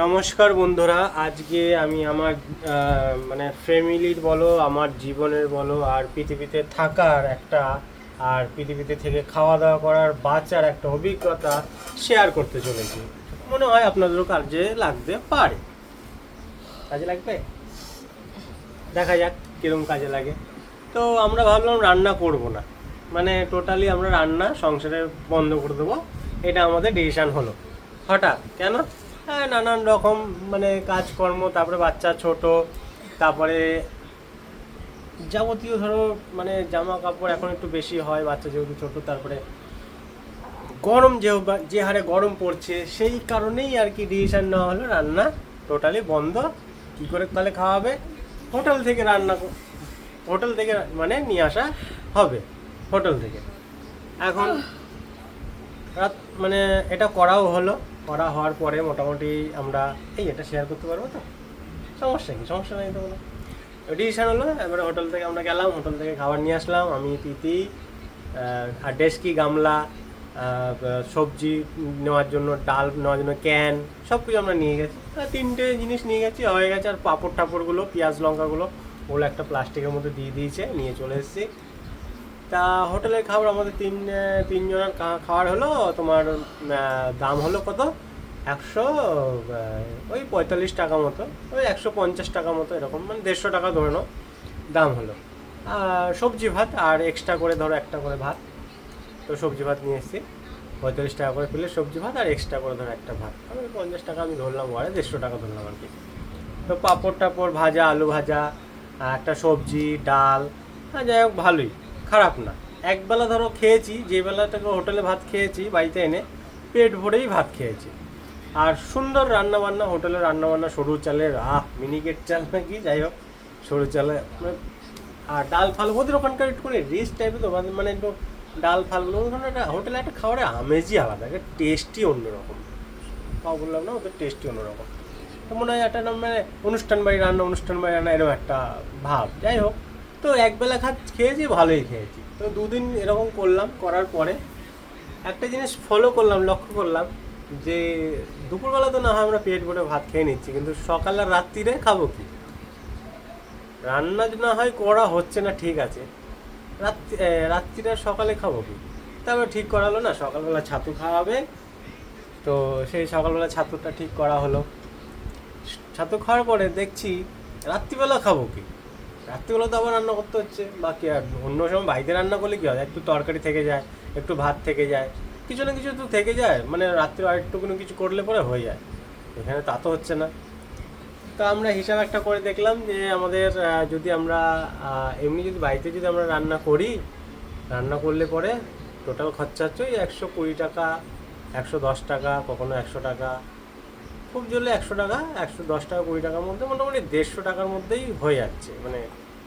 নমস্কার বন্ধুরা, আজকে আমি আমার মানে ফ্যামিলির বলো, আমার জীবনের বলো, আর পৃথিবীতে থাকার একটা, আর পৃথিবীতে থেকে খাওয়া দাওয়া করার বাঁচার একটা অভিজ্ঞতা শেয়ার করতে চলেছি। মনে হয় আপনাদেরও কাজে লাগতে পারে। কাজে লাগবে, দেখা যাক কিরকম কাজে লাগে। তো আমরা ভাবলাম রান্না করব না, মানে টোটালি আমরা রান্না সংসারে বন্ধ করে দেবো। এটা আমাদের ডিসিশান হলো হঠাৎ। কেন? হ্যাঁ, নানান রকম মানে কাজকর্ম, তারপরে বাচ্চা ছোট, তারপরে যাবতীয় ধরো মানে জামা কাপড় এখন একটু বেশি হয়, বাচ্চা যেহেতু ছোট, তারপরে গরম যে হারে গরম পড়ছে, সেই কারণেই আর কি ডিসিশান নেওয়া হলো রান্না টোটালি বন্ধ। কী করে তাহলে খাওয়াবে? হোটেল থেকে হোটেল থেকে মানে নিয়ে আসা হবে হোটেল থেকে। এখন রাত মানে এটা করা হওয়ার পরে মোটামুটি আমরা এটা শেয়ার করতে পারবো তো? সমস্যা নেই তো কোনো। ডিসিশন হলো, এবারে হোটেল থেকে আমরা গেলাম, হোটেল থেকে খাবার নিয়ে আসলাম। আমি প্রীতি আর ডেস্কি গামলা, সবজি নেওয়ার জন্য, ডাল নেওয়ার জন্য ক্যান, সব কিছু আমরা নিয়ে গেছি। তিনটে জিনিস নিয়ে গেছি, হয়ে গেছে। আর পাঁপড় টাপড়গুলো, পেঁয়াজ লঙ্কাগুলো, ওগুলো একটা প্লাস্টিকের মধ্যে দিয়ে দিয়েছে, নিয়ে চলে এসেছি। তা হোটেলের খাবার আমাদের তিনজনের খাবার হলো তোমার দাম হলো কত? 145 টাকা মতো, ওই 150 টাকা মতো, এরকম মানে 150 টাকা ধরে নাও দাম হলো। আর সবজি ভাত আর এক্সট্রা করে ধরো একটা করে ভাত। তো সবজি ভাত নিয়ে এসেছি, 45 টাকা করে প্লেট সবজি ভাত, আর এক্সট্রা করে ধরো একটা ভাত। আমি 50 টাকা আমি ধরলাম, ওয়ারে 150 টাকা ধরলাম আর কি। তো পাঁপড় টাপড় ভাজা, আলু ভাজা, একটা সবজি, ডাল, হ্যাঁ যাই হোক ভালোই, খারাপ না। একবেলা ধরো খেয়েছি, যে বেলাটাকে হোটেলে ভাত খেয়েছি বাড়িতে এনে, পেট ভরেই ভাত খেয়েছি। আর সুন্দর রান্নাবান্না, হোটেলের রান্নাবান্না, সরু চালের মিনিকেট চাল নাকি, যাই হোক সরু চালে। আর ডাল ফাল ওদের ওখানকার একটু করে রিচ টাইপের তো, মানে একটু ডাল ফালগুলো ওখানে একটা হোটেলে একটা খাবারের আমেজই আলাদা, একটা টেস্টই অন্যরকম। তাও বললাম না, ওদের টেস্টই অন্যরকম। তো মনে হয় একটা মানে অনুষ্ঠান বাড়ি রান্না এরকম একটা ভাব। যাই হোক, তো একবেলা খেয়েছি, ভালোই খেয়েছি। তো দুদিন এরকম করলাম, করার পরে একটা জিনিস লক্ষ্য করলাম, যে দুপুরবেলা তো না হয় আমরা পেট ভরে ভাত খেয়ে নিচ্ছি, কিন্তু সকাল আর রাত্রিরে খাবো কি? রান্না না হয় করা হচ্ছে না, ঠিক আছে, রাত্রিরে সকালে খাবো কি? তারপর ঠিক করা হলো না, সকালবেলা ছাতু খাওয়াবে। তো সেই সকালবেলা ছাতুটা ঠিক করা হলো। ছাতু খাওয়ার পরে দেখছি রাত্রিবেলা খাবো কি? রাত্রিবেলা তো আবার রান্না করতে হচ্ছে। বাকি আর অন্য সময় বাড়িতে রান্না করলে কি হয়, একটু তরকারি থেকে যায়, একটু ভাত থেকে যায়, কিছু না কিছু তো থেকে যায়, মানে রাত্রে আরেকটু কোনো কিছু করলে পরে হয়ে যায়। এখানে তা তো হচ্ছে না। তো আমরা হিসাব একটা করে দেখলাম যে আমাদের যদি আমরা এমনি যদি বাড়িতে যদি আমরা রান্না করলে পরে টোটাল খরচা হচ্ছে ওই 120 টাকা, 110 টাকা, কখনো 100 টাকা, খুব জোরে 100 টাকা, 110 টাকা, 20 টাকার মধ্যে, মোটামুটি 150 টাকার মধ্যেই হয়ে যাচ্ছে, মানে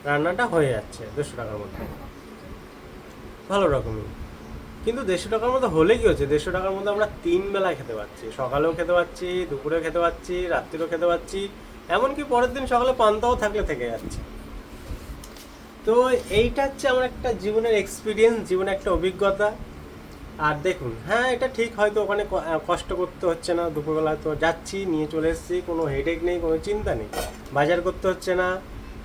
রান্নাটা হয়ে যাচ্ছে 150 টাকার মধ্যে, ভালো রকমই। কিন্তু 150 টাকার মধ্যে হলে কি হচ্ছে, 150 টাকার মধ্যে আমরা 3 বেলায় খেতে পাচ্ছি, সকালেও খেতে পাচ্ছি, দুপুরেও খেতে পাচ্ছি, রাত্রিরেও খেতে পাচ্ছি, এমনকি পরের দিন সকালে পান্তাও থাকলে থেকে যাচ্ছে। তো এইটা হচ্ছে আমার একটা জীবনের এক্সপিরিয়েন্স, জীবনের একটা অভিজ্ঞতা। আর দেখুন, হ্যাঁ এটা ঠিক, হয়তো ওখানে কষ্ট করতে হচ্ছে না, দুপুরবেলা তো যাচ্ছি, নিয়ে চলে এসেছি, কোনো হেডেক নেই, কোনো চিন্তা নেই, বাজার করতে হচ্ছে না,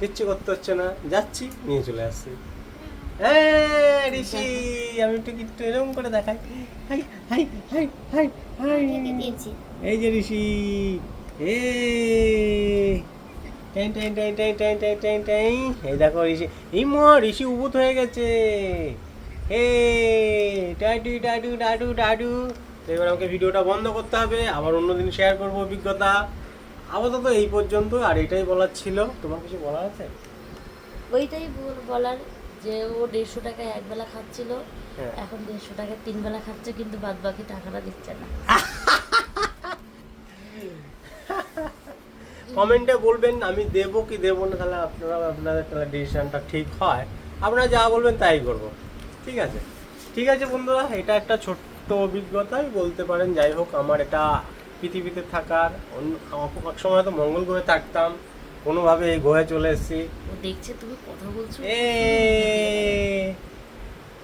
কিচ্ছু করতে হচ্ছে না, যাচ্ছি, নিয়ে চলে আসছি। হ্যাঁ ঋষি, আমি একটু এরকম করে দেখাই, hi hi hi hi hi, এই যে ঋষি, এ time time time time time time time time, এই দেখো ঋষি, এই ঋষি উবুত হয়ে গেছে। হে ডাডু ডাডু ডাডু ডাডু। তো এবার আমাকে ভিডিওটা বন্ধ করতে হবে, আবার অন্যদিন শেয়ার করবো অভিজ্ঞতা। আপাতত এই পর্যন্ত, আর এটাই বলার ছিল। তোমার কিছু বলার আছে? ওইটাই বলার, যে ও 150 টাকায় একবেলা খাচ্ছিল, হ্যাঁ। এখন 150 টাকায় 3 বেলা খাচ্ছে, কিন্তু বাদ বাকি টাকাটা দিচ্ছে না। কমেন্টে বলবেন আমি দেবো কি দেবো না, তাহলে আপনাদের তাহলে ডিসিশনটা ঠিক হয়। আপনারা যা বলবেন তাই করবো। ঠিক আছে, ঠিক আছে বন্ধুরা, এটা একটা ছোট্ট অভিজ্ঞতাই বলতে পারেন। যাই হোক, আমার এটা পৃথিবীতে থাকার এক সময় তো মঙ্গল গ্রহে থাকতাম, কোনোভাবে এই গ্রহে চলে এসেছি। ও দেখছে তুমি কথা বলছো,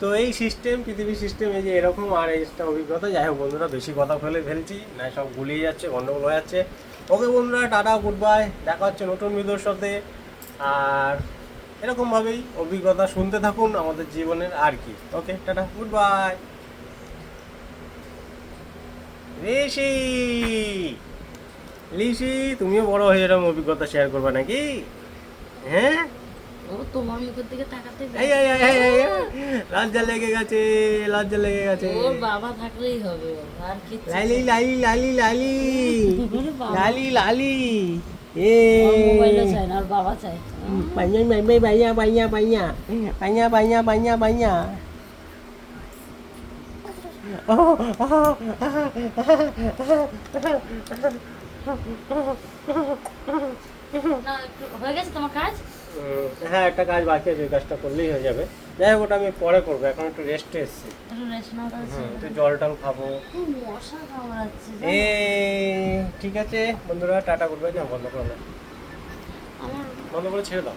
তো এই সিস্টেম, পৃথিবীর সিস্টেম এই যে এরকম, আর এই একটা অভিজ্ঞতা। যাই হোক বন্ধুরা, বেশি কথা ফেলছি না, সব গুলিয়ে যাচ্ছে, গন্ডগোল হয়ে যাচ্ছে। ওকে বন্ধুরা, টাটা, গুড বাই, দেখা হচ্ছে নতুন ভিডিওর সাথে। আর এরকমভাবেই অভিজ্ঞতা শুনতে থাকুন আমাদের জীবনের আর কি। ওকে, টাটা, গুড বাই। ঋষি, লিসি, তুমিও বড় হয়ে এরকম অভিজ্ঞতা শেয়ার করবে নাকি? হ্যাঁ, ও তোমার মুখের দিকে তাকাতে এই এই এই, এই, এই, লজ্জা লেগে গেছে, লজ্জা লেগে গেছে। ওর বাবা থাকলেই হবে ওর, আর কিছু লালি লালি লালি লালি ওরে বাবা। লালি লালি এ ওর মোবাইলও চাই না, ওর বাবা চাই। পাইয়া পাইয়া পাইয়া পাইয়া পাইয়া পাইয়া পাইয়া পাইয়া না, হয়ে গেছে তোমার কাজ? হ্যাঁ, একটা কাজ বাকি আছে, ওই কাজটা করলেই হয়ে যাবে। যাই হোক, ওটা আমি পরে করবো, এখন একটু রেস্টে এসেছি। একটু রেস্ট নাও তাহলে। একটু জল টল খাবো। খুব মশা কামড়াচ্ছে এ ঠিক আছে বন্ধুরা, টাটা, গুড বাই। না, বন্ধ করো না, আমার। বন্ধ করে ছেড়ে দাও।